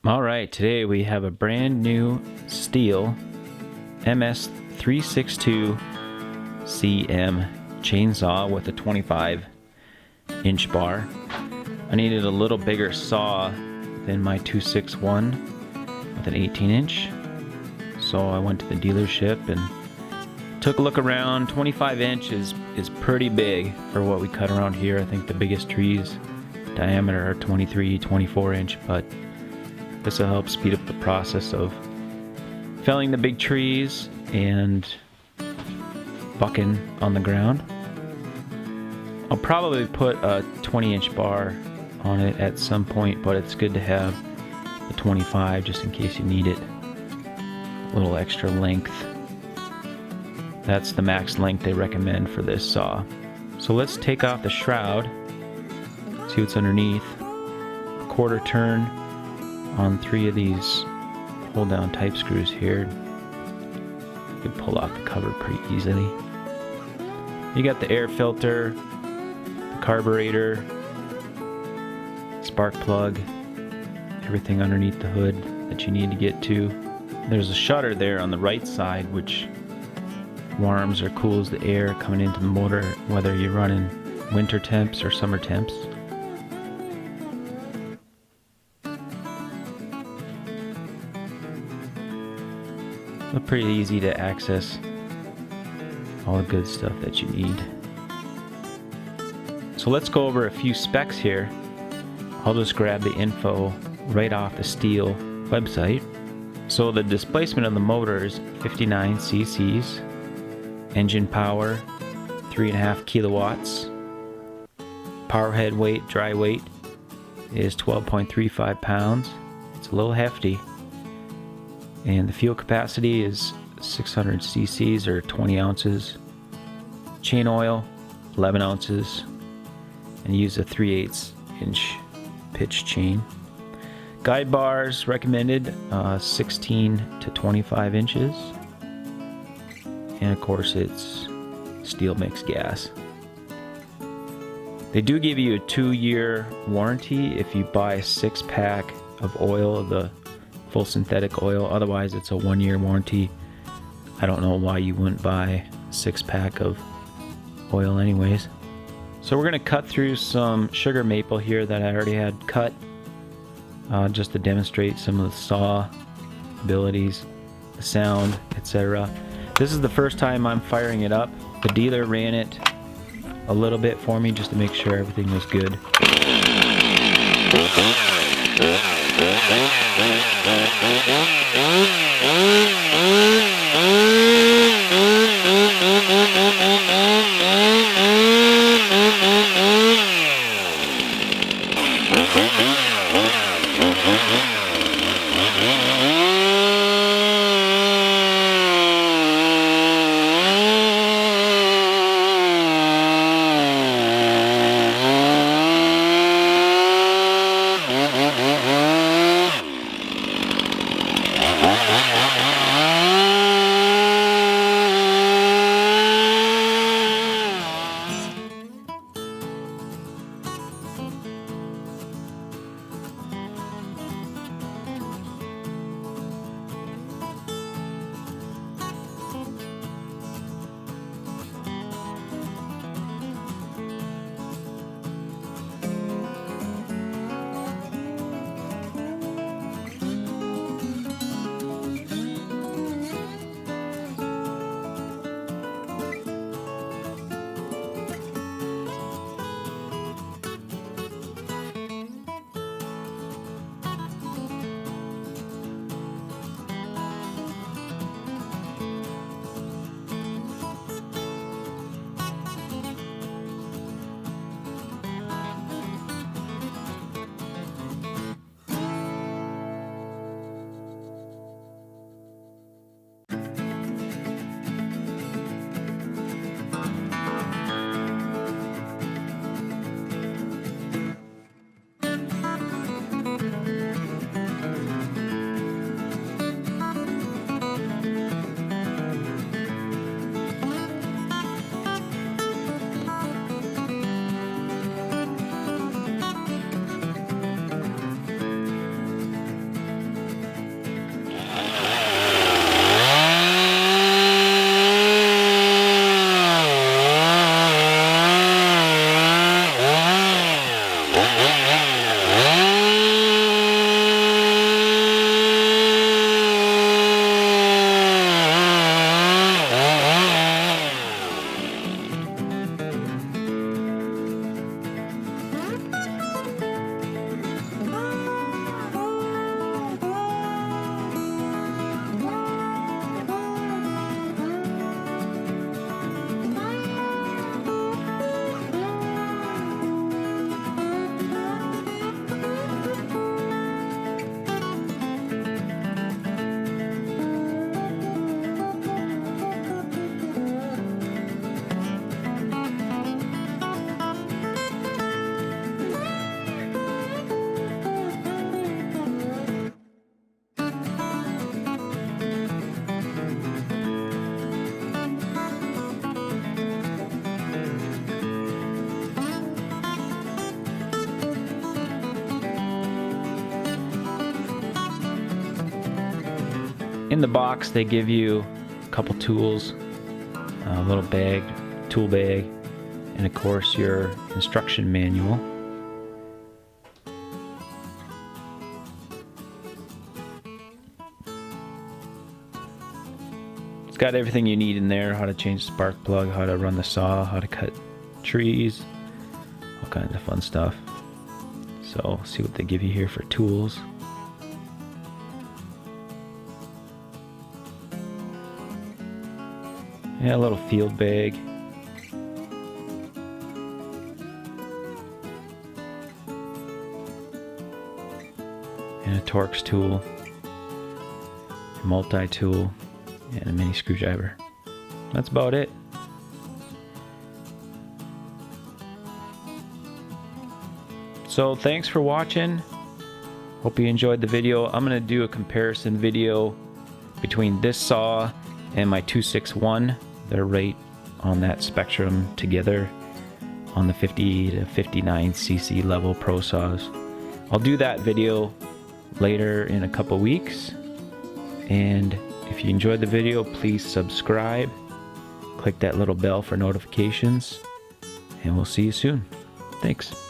All right, today we have a brand new Stihl MS362 CM chainsaw with a 25-inch bar. I needed a little bigger saw than my 261 with an 18-inch, so I went to the dealership and took a look around. 25 inch is pretty big for what we cut around here. I think the biggest trees diameter are 23, 24 inch, but this will help speed up the process of felling the big trees and bucking on the ground. I'll probably put a 20-inch bar on it at some point, but it's good to have the 25 just in case you need it. A little extra length. That's the max length they recommend for this saw. So let's take off the shroud, see what's underneath. A quarter turn on 3 of these hold down type screws here. You can pull off the cover pretty easily. You got the air filter, the carburetor, spark plug, everything underneath the hood that you need to get to. There's a shutter there on the right side which warms or cools the air coming into the motor, whether you're running winter temps or summer temps. Pretty easy to access all the good stuff that you need. So let's go over a few specs here. I'll just grab the info right off the Stihl website. So the displacement of the motor is 59 cc's, engine power 3.5 kilowatts, power head weight, dry weight is 12.35 pounds. It's a little hefty. And the fuel capacity is 600 cc's or 20 ounces. Chain oil, 11 ounces. And use a 3/8 inch pitch chain. Guide bars recommended 16 to 25 inches. And of course it's Stihl mixed gas. They do give you a 2-year warranty if you buy a 6-pack of oil, the full synthetic oil. Otherwise it's a 1-year warranty. I don't know why you wouldn't buy a 6-pack of oil anyways. So we're going to cut through some sugar maple here that I already had cut, just to demonstrate some of the saw abilities, the sound, etc. This is the first time I'm firing it up. The dealer ran it a little bit for me just to make sure everything was good. In the box they give you a couple tools, a little bag, tool bag, and of course your instruction manual. It's got everything you need in there: how to change the spark plug, how to run the saw, how to cut trees, all kinds of fun stuff. So see what they give you here for tools. Yeah, a little field bag. And a Torx tool, a multi-tool, and a mini screwdriver. That's about it. So thanks for watching. Hope you enjoyed the video. I'm gonna do a comparison video between this saw and my 261. They're right on that spectrum together on the 50 to 59 cc level pro saws. I'll do that video later in a couple weeks. And if you enjoyed the video, please subscribe. Click that little bell for notifications. And we'll see you soon. Thanks.